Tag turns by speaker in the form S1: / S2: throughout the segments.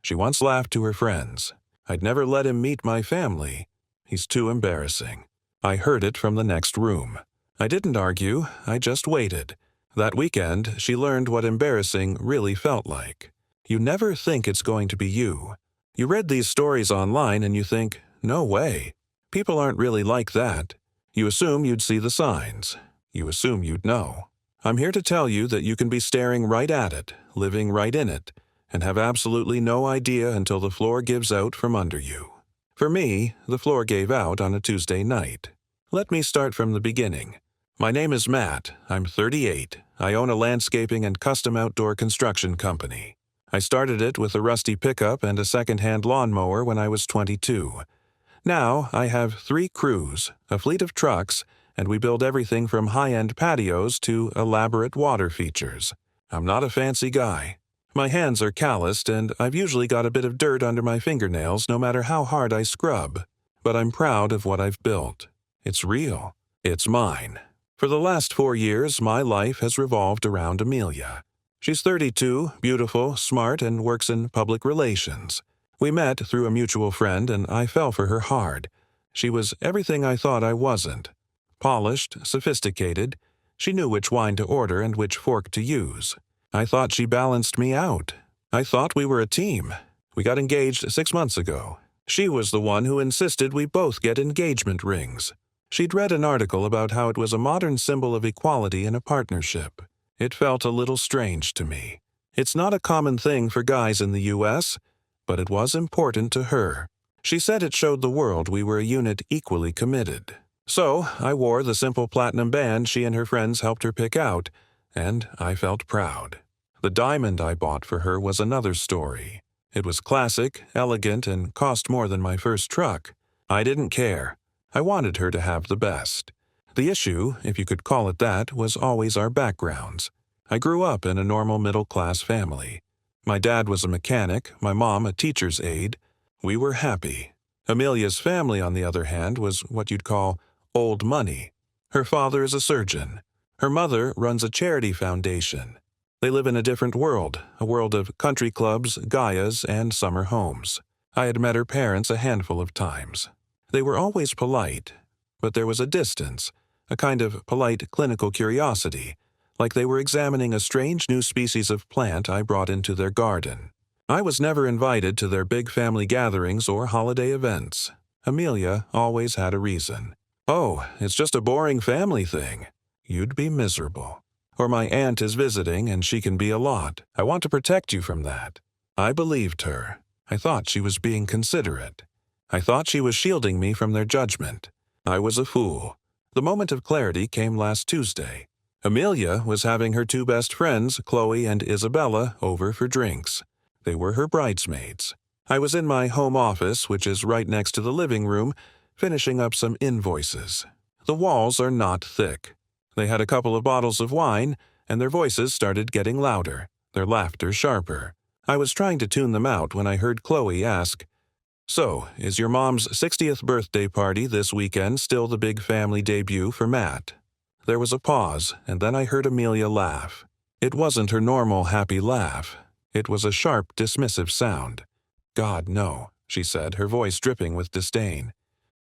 S1: She once laughed to her friends. I'd never let him meet my family. He's too embarrassing. I heard it from the next room. I didn't argue, I just waited. That weekend, she learned what embarrassing really felt like. You never think it's going to be you. You read these stories online and you think, no way. People aren't really like that. You assume you'd see the signs. You assume you'd know. I'm here to tell you that you can be staring right at it, living right in it, and have absolutely no idea until the floor gives out from under you. For me, the floor gave out on a Tuesday night. Let me start from the beginning. My name is Matt. I'm 38. I own a landscaping and custom outdoor construction company. I started it with a rusty pickup and a second-hand lawnmower when I was 22. Now, I have 3 crews, a fleet of trucks, and we build everything from high-end patios to elaborate water features. I'm not a fancy guy. My hands are calloused, and I've usually got a bit of dirt under my fingernails no matter how hard I scrub. But I'm proud of what I've built. It's real. It's mine. For the last 4 years, my life has revolved around Amelia. She's 32, beautiful, smart, and works in public relations. We met through a mutual friend, and I fell for her hard. She was everything I thought I wasn't. Polished, sophisticated. She knew which wine to order and which fork to use. I thought she balanced me out. I thought we were a team. We got engaged 6 months ago. She was the one who insisted we both get engagement rings. She'd read an article about how it was a modern symbol of equality in a partnership. It felt a little strange to me. It's not a common thing for guys in the U.S., but it was important to her. She said it showed the world we were a unit equally committed. So I wore the simple platinum band she and her friends helped her pick out, and I felt proud. The diamond I bought for her was another story. It was classic, elegant, and cost more than my first truck. I didn't care. I wanted her to have the best. The issue, if you could call it that, was always our backgrounds. I grew up in a normal middle-class family. My dad was a mechanic, my mom a teacher's aide. We were happy. Amelia's family, on the other hand, was what you'd call old money. Her father is a surgeon. Her mother runs a charity foundation. They live in a different world, a world of country clubs, gayas, and summer homes. I had met her parents a handful of times. They were always polite, but there was a distance, a kind of polite clinical curiosity, like they were examining a strange new species of plant I brought into their garden. I was never invited to their big family gatherings or holiday events. Amelia always had a reason. Oh, it's just a boring family thing. You'd be miserable. Or my aunt is visiting and she can be a lot. I want to protect you from that. I believed her. I thought she was being considerate. I thought she was shielding me from their judgment. I was a fool. The moment of clarity came last Tuesday. Amelia was having her 2 best friends, Chloe and Isabella, over for drinks. They were her bridesmaids. I was in my home office, which is right next to the living room, finishing up some invoices. The walls are not thick. They had a couple of bottles of wine, and their voices started getting louder, their laughter sharper. I was trying to tune them out when I heard Chloe ask, "So, is your mom's 60th birthday party this weekend still the big family debut for Matt?" There was a pause, and then I heard Amelia laugh. It wasn't her normal happy laugh. It was a sharp, dismissive sound. "God, no," she said, her voice dripping with disdain.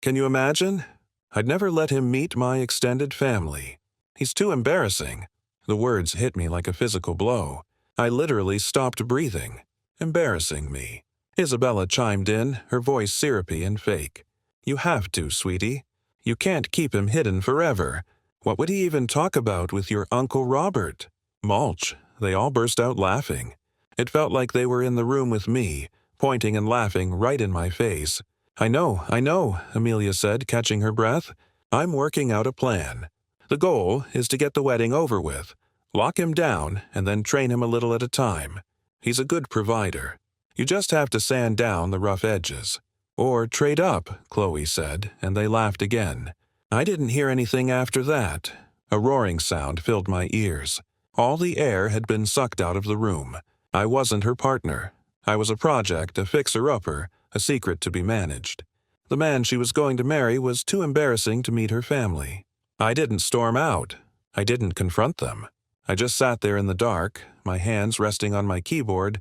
S1: "Can you imagine? I'd never let him meet my extended family. He's too embarrassing." The words hit me like a physical blow. I literally stopped breathing. Embarrassing me. Isabella chimed in, her voice syrupy and fake. "You have to, sweetie. You can't keep him hidden forever. What would he even talk about with your Uncle Robert?" Mulch. They all burst out laughing. It felt like they were in the room with me, pointing and laughing right in my face. I know, Amelia said, catching her breath. "I'm working out a plan. The goal is to get the wedding over with, lock him down, and then train him a little at a time. He's a good provider. You just have to sand down the rough edges." "Or trade up," Chloe said, and they laughed again. I didn't hear anything after that. A roaring sound filled my ears. All the air had been sucked out of the room. I wasn't her partner. I was a project, a fixer-upper, a secret to be managed. The man she was going to marry was too embarrassing to meet her family. I didn't storm out. I didn't confront them. I just sat there in the dark, my hands resting on my keyboard,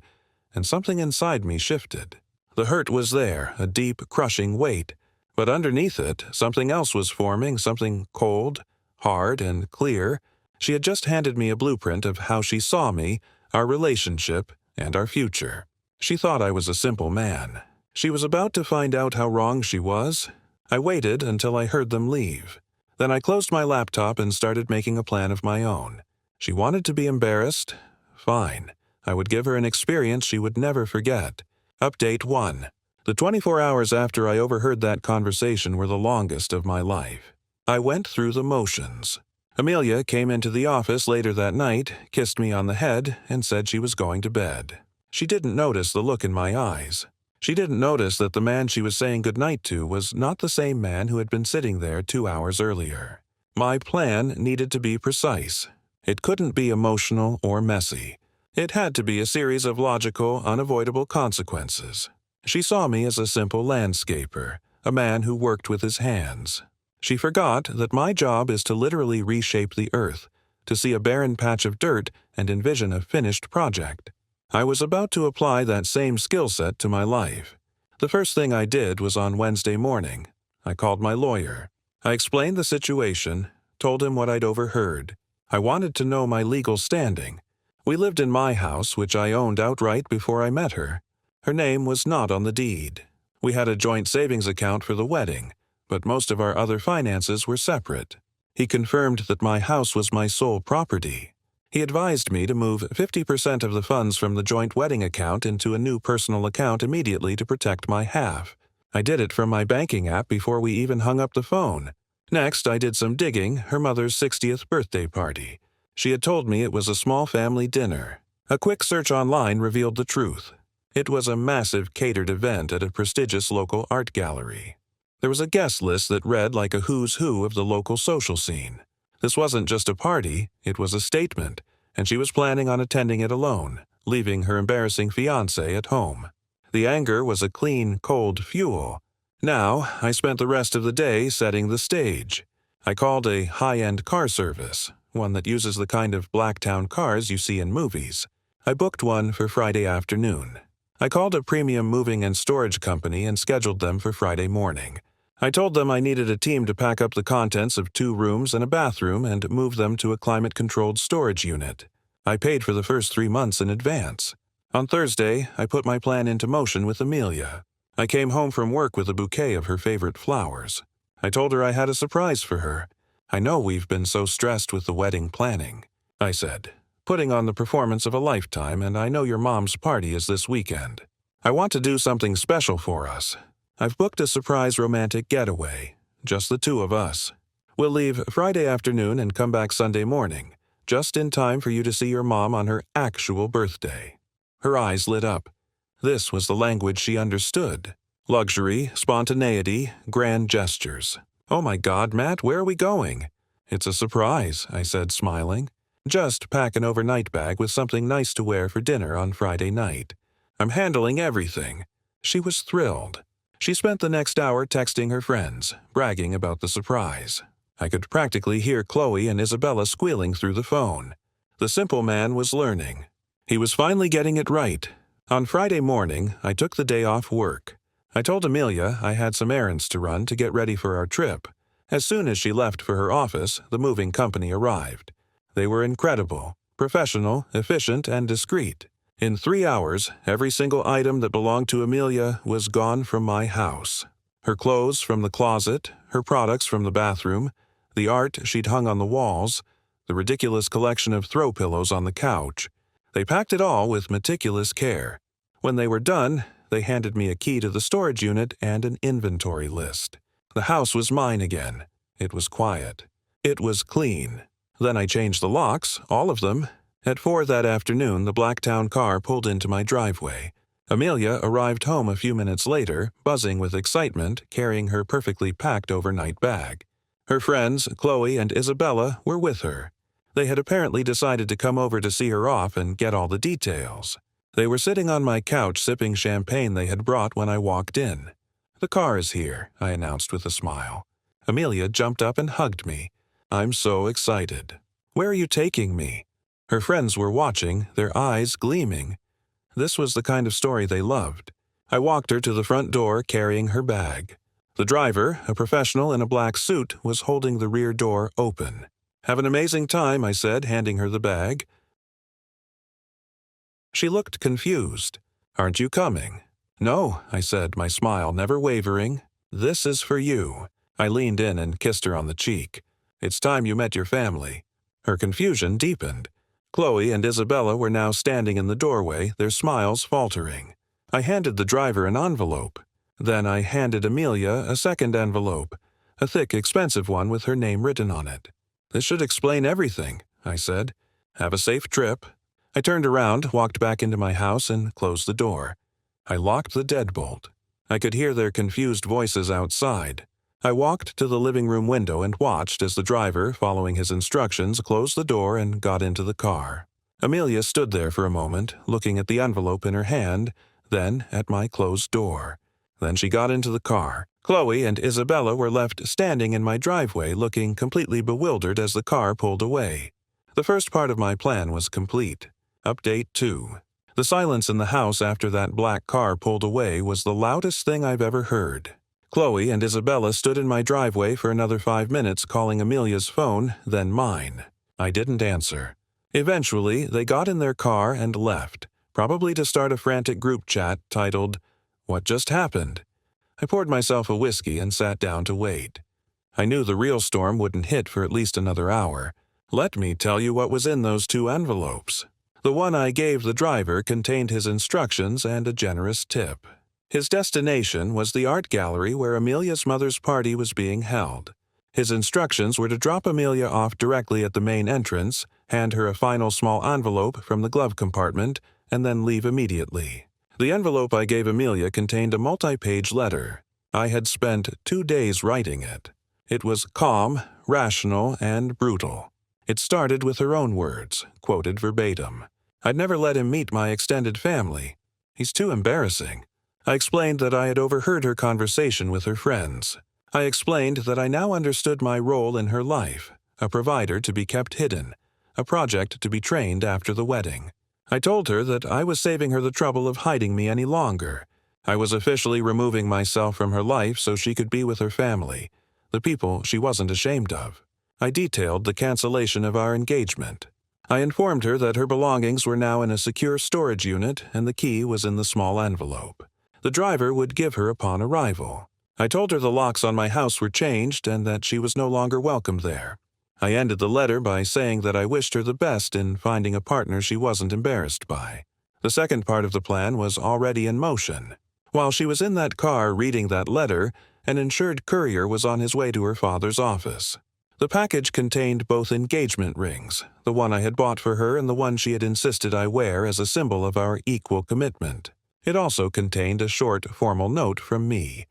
S1: and something inside me shifted. The hurt was there, a deep, crushing weight, but underneath it, something else was forming, something cold, hard, and clear. She had just handed me a blueprint of how she saw me, our relationship, and our future. She thought I was a simple man. She was about to find out how wrong she was. I waited until I heard them leave. Then I closed my laptop and started making a plan of my own. She wanted to be embarrassed? Fine. I would give her an experience she would never forget. Update 1. The 24 hours after I overheard that conversation were the longest of my life. I went through the motions. Amelia came into the office later that night, kissed me on the head, and said she was going to bed. She didn't notice the look in my eyes. She didn't notice that the man she was saying goodnight to was not the same man who had been sitting there 2 hours earlier. My plan needed to be precise. It couldn't be emotional or messy. It had to be a series of logical, unavoidable consequences. She saw me as a simple landscaper, a man who worked with his hands. She forgot that my job is to literally reshape the earth, to see a barren patch of dirt and envision a finished project. I was about to apply that same skill set to my life. The first thing I did was on Wednesday morning. I called my lawyer. I explained the situation, told him what I'd overheard. I wanted to know my legal standing. We lived in my house, which I owned outright before I met her. Her name was not on the deed. We had a joint savings account for the wedding, but most of our other finances were separate. He confirmed that my house was my sole property. He advised me to move 50% of the funds from the joint wedding account into a new personal account immediately to protect my half. I did it from my banking app before we even hung up the phone. Next, I did some digging, her mother's 60th birthday party. She had told me it was a small family dinner. A quick search online revealed the truth. It was a massive catered event at a prestigious local art gallery. There was a guest list that read like a who's who of the local social scene. This wasn't just a party, it was a statement, and she was planning on attending it alone, leaving her embarrassing fiancé at home. The anger was a clean, cold fuel. Now, I spent the rest of the day setting the stage. I called a high-end car service, one that uses the kind of blacktown cars you see in movies. I booked one for Friday afternoon. I called a premium moving and storage company and scheduled them for Friday morning. I told them I needed a team to pack up the contents of 2 rooms and a bathroom and move them to a climate-controlled storage unit. I paid for the first 3 months in advance. On Thursday, I put my plan into motion with Amelia. I came home from work with a bouquet of her favorite flowers. I told her I had a surprise for her. I know we've been so stressed with the wedding planning, I said, putting on the performance of a lifetime, and I know your mom's party is this weekend. I want to do something special for us. I've booked a surprise romantic getaway, just the 2 of us. We'll leave Friday afternoon and come back Sunday morning, just in time for you to see your mom on her actual birthday. Her eyes lit up. This was the language she understood. Luxury, spontaneity, grand gestures. Oh my God, Matt, where are we going? It's a surprise, I said, smiling. Just pack an overnight bag with something nice to wear for dinner on Friday night. I'm handling everything. She was thrilled. She spent the next hour texting her friends, bragging about the surprise. I could practically hear Chloe and Isabella squealing through the phone. The simple man was learning. He was finally getting it right. On Friday morning, I took the day off work. I told Amelia I had some errands to run to get ready for our trip. As soon as she left for her office, the moving company arrived. They were incredible, professional, efficient, and discreet. In 3 hours, every single item that belonged to Amelia was gone from my house. Her clothes from the closet, her products from the bathroom, the art she'd hung on the walls, the ridiculous collection of throw pillows on the couch. They packed it all with meticulous care. When they were done, they handed me a key to the storage unit and an inventory list. The house was mine again. It was quiet. It was clean. Then I changed the locks, all of them. At 4 that afternoon, the Blacktown car pulled into my driveway. Amelia arrived home a few minutes later, buzzing with excitement, carrying her perfectly packed overnight bag. Her friends, Chloe and Isabella, were with her. They had apparently decided to come over to see her off and get all the details. They were sitting on my couch sipping champagne they had brought when I walked in. "The car is here," I announced with a smile. Amelia jumped up and hugged me. "I'm so excited." "Where are you taking me?" Her friends were watching, their eyes gleaming. This was the kind of story they loved. I walked her to the front door carrying her bag. The driver, a professional in a black suit, was holding the rear door open. "Have an amazing time," I said, handing her the bag. She looked confused. "Aren't you coming?" "No," I said, my smile never wavering. "This is for you." I leaned in and kissed her on the cheek. "It's time you met your family." Her confusion deepened. Chloe and Isabella were now standing in the doorway, their smiles faltering. I handed the driver an envelope. Then I handed Amelia a second envelope, a thick, expensive one with her name written on it. "This should explain everything," I said. "Have a safe trip." I turned around, walked back into my house, and closed the door. I locked the deadbolt. I could hear their confused voices outside. I walked to the living room window and watched as the driver, following his instructions, closed the door and got into the car. Amelia stood there for a moment, looking at the envelope in her hand, then at my closed door. Then she got into the car. Chloe and Isabella were left standing in my driveway, looking completely bewildered as the car pulled away. The first part of my plan was complete. Update 2. The silence in the house after that black car pulled away was the loudest thing I've ever heard. Chloe and Isabella stood in my driveway for another 5 minutes calling Amelia's phone, then mine. I didn't answer. Eventually, they got in their car and left, probably to start a frantic group chat titled, "What Just Happened?" I poured myself a whiskey and sat down to wait. I knew the real storm wouldn't hit for at least another hour. Let me tell you what was in those 2 envelopes. The one I gave the driver contained his instructions and a generous tip. His destination was the art gallery where Amelia's mother's party was being held. His instructions were to drop Amelia off directly at the main entrance, hand her a final small envelope from the glove compartment, and then leave immediately. The envelope I gave Amelia contained a multi-page letter. I had spent 2 days writing it. It was calm, rational, and brutal. It started with her own words, quoted verbatim. "I'd never let him meet my extended family. He's too embarrassing." I explained that I had overheard her conversation with her friends. I explained that I now understood my role in her life, a provider to be kept hidden, a project to be trained after the wedding. I told her that I was saving her the trouble of hiding me any longer. I was officially removing myself from her life so she could be with her family, the people she wasn't ashamed of. I detailed the cancellation of our engagement. I informed her that her belongings were now in a secure storage unit and the key was in the small envelope. The driver would give her upon arrival. I told her the locks on my house were changed and that she was no longer welcome there. I ended the letter by saying that I wished her the best in finding a partner she wasn't embarrassed by. The second part of the plan was already in motion. While she was in that car reading that letter, an insured courier was on his way to her father's office. The package contained both engagement rings, the one I had bought for her and the one she had insisted I wear as a symbol of our equal commitment. It also contained a short, formal note from me.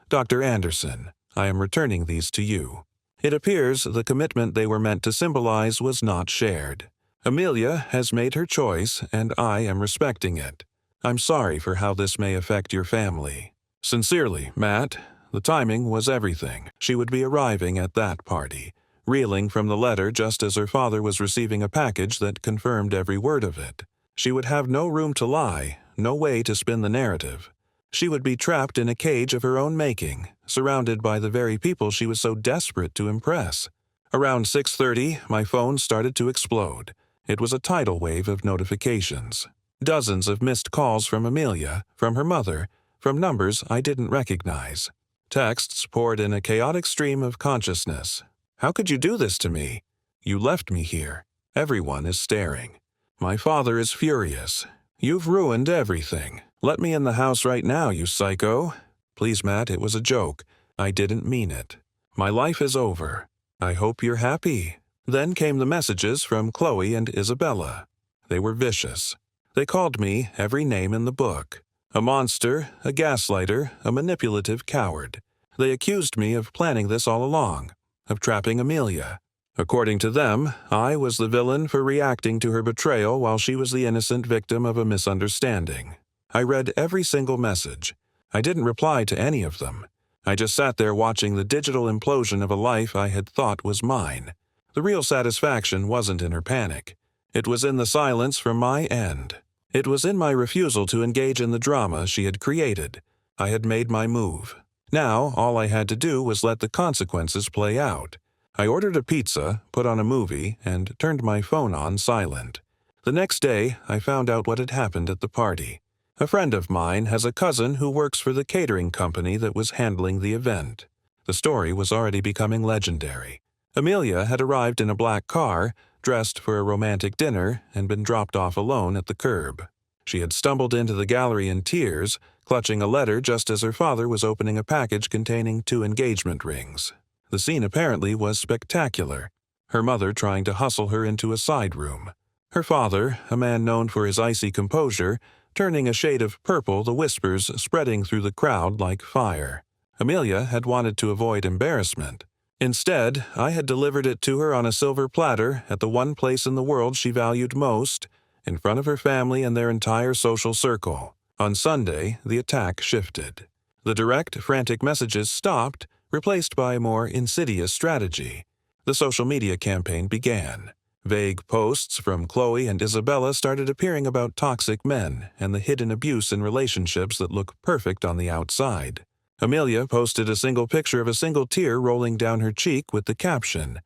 S1: "Dr. Anderson, I am returning these to you." It appears the commitment they were meant to symbolize was not shared. Amelia has made her choice, and I am respecting it. I'm sorry for how this may affect your family. Sincerely, Matt. The timing was everything. She would be arriving at that party, reeling from the letter just as her father was receiving a package that confirmed every word of it. She would have no room to lie, no way to spin the narrative. She would be trapped in a cage of her own making, surrounded by the very people she was so desperate to impress. Around 6:30, my phone started to explode. It was a tidal wave of notifications. Dozens of missed calls from Amelia, from her mother, from numbers I didn't recognize. Texts poured in a chaotic stream of consciousness. "How could you do this to me? You left me here. Everyone is staring. My father is furious. You've ruined everything. Let me in the house right now, you psycho. Please, Matt, it was a joke. I didn't mean it. My life is over. I hope you're happy." Then came the messages from Chloe and Isabella. They were vicious. They called me every name in the book. A monster, a gaslighter, a manipulative coward. They accused me of planning this all along, of trapping Amelia. According to them, I was the villain for reacting to her betrayal while she was the innocent victim of a misunderstanding. I read every single message. I didn't reply to any of them. I just sat there watching the digital implosion of a life I had thought was mine. The real satisfaction wasn't in her panic. It was in the silence from my end. It was in my refusal to engage in the drama she had created. I had made my move. Now, all I had to do was let the consequences play out. I ordered a pizza, put on a movie, and turned my phone on silent. The next day, I found out what had happened at the party. A friend of mine has a cousin who works for the catering company that was handling the event. The story was already becoming legendary. Amelia had arrived in a black car, dressed for a romantic dinner, and been dropped off alone at the curb. She had stumbled into the gallery in tears, clutching a letter just as her father was opening a package containing 2 engagement rings. The scene apparently was spectacular, her mother trying to hustle her into a side room. Her father, a man known for his icy composure, turning a shade of purple, the whispers spreading through the crowd like fire. Amelia had wanted to avoid embarrassment. Instead, I had delivered it to her on a silver platter at the one place in the world she valued most, in front of her family and their entire social circle. On Sunday, the attack shifted. The direct, frantic messages stopped, replaced by a more insidious strategy. The social media campaign began. Vague posts from Chloe and Isabella started appearing about toxic men and the hidden abuse in relationships that look perfect on the outside. Amelia posted a single picture of a single tear rolling down her cheek with the caption,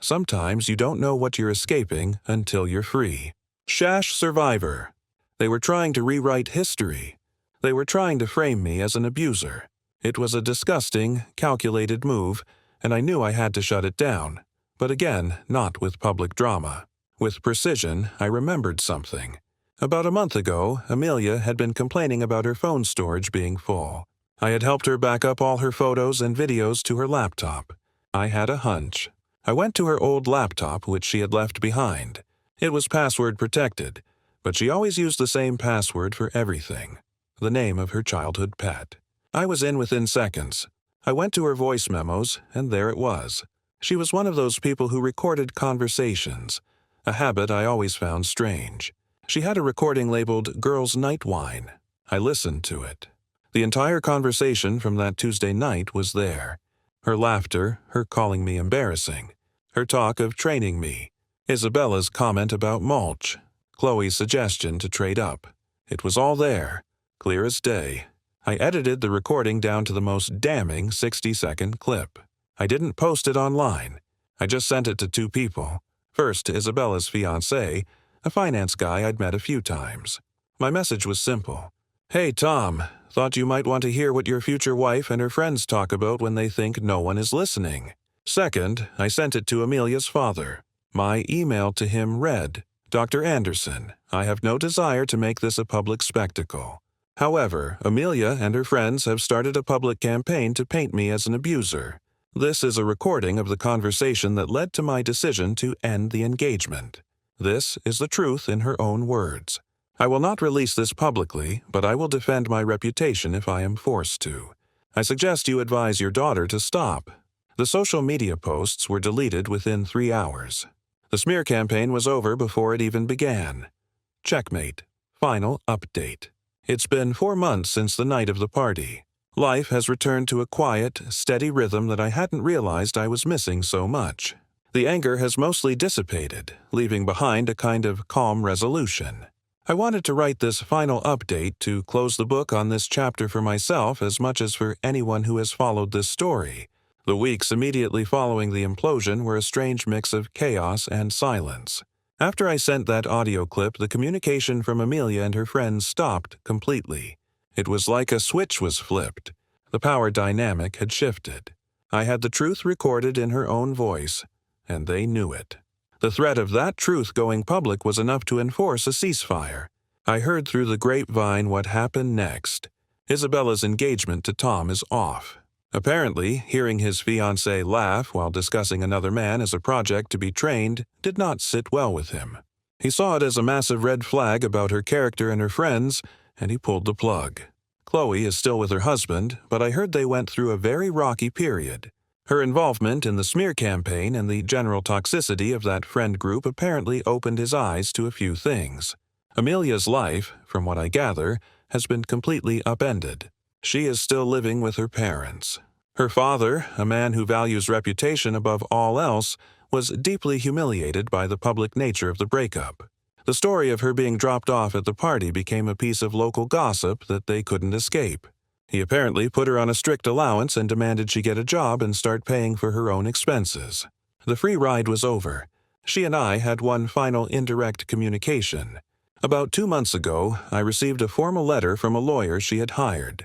S1: "Sometimes you don't know what you're escaping until you're free." Shash survivor. They were trying to rewrite history. They were trying to frame me as an abuser. It was a disgusting, calculated move, and I knew I had to shut it down. But again, not with public drama. With precision, I remembered something. About a month ago, Amelia had been complaining about her phone storage being full. I had helped her back up all her photos and videos to her laptop. I had a hunch. I went to her old laptop, which she had left behind. It was password protected, but she always used the same password for everything. The name of her childhood pet. I was in within seconds. I went to her voice memos, and there it was. She was one of those people who recorded conversations, a habit I always found strange. She had a recording labeled Girls' Night Wine. I listened to it. The entire conversation from that Tuesday night was there. Her laughter, her calling me embarrassing, her talk of training me, Isabella's comment about mulch, Chloe's suggestion to trade up. It was all there, clear as day. I edited the recording down to the most damning 60-second clip. I didn't post it online. I just sent it to 2 people. First to Isabella's fiancé, a finance guy I'd met a few times. My message was simple. "Hey, Tom, thought you might want to hear what your future wife and her friends talk about when they think no one is listening." Second, I sent it to Amelia's father. My email to him read, "Dr. Anderson, I have no desire to make this a public spectacle. However, Amelia and her friends have started a public campaign to paint me as an abuser. This is a recording of the conversation that led to my decision to end the engagement. This is the truth in her own words. I will not release this publicly, but I will defend my reputation if I am forced to. I suggest you advise your daughter to stop." The social media posts were deleted within 3 hours. The smear campaign was over before it even began. Checkmate. Final update. It's been 4 months since the night of the party. Life has returned to a quiet, steady rhythm that I hadn't realized I was missing so much. The anger has mostly dissipated, leaving behind a kind of calm resolution. I wanted to write this final update to close the book on this chapter for myself as much as for anyone who has followed this story. The weeks immediately following the implosion were a strange mix of chaos and silence. After I sent that audio clip, the communication from Amelia and her friends stopped completely. It was like a switch was flipped. The power dynamic had shifted. I had the truth recorded in her own voice, and they knew it. The threat of that truth going public was enough to enforce a ceasefire. I heard through the grapevine what happened next. Isabella's engagement to Tom is off. Apparently, hearing his fiancée laugh while discussing another man as a project to be trained did not sit well with him. He saw it as a massive red flag about her character and her friends, and he pulled the plug. Chloe is still with her husband, but I heard they went through a very rocky period. Her involvement in the smear campaign and the general toxicity of that friend group apparently opened his eyes to a few things. Amelia's life, from what I gather, has been completely upended. She is still living with her parents. Her father, a man who values reputation above all else, was deeply humiliated by the public nature of the breakup. The story of her being dropped off at the party became a piece of local gossip that they couldn't escape. He apparently put her on a strict allowance and demanded she get a job and start paying for her own expenses. The free ride was over. She and I had one final indirect communication. About 2 months ago, I received a formal letter from a lawyer she had hired.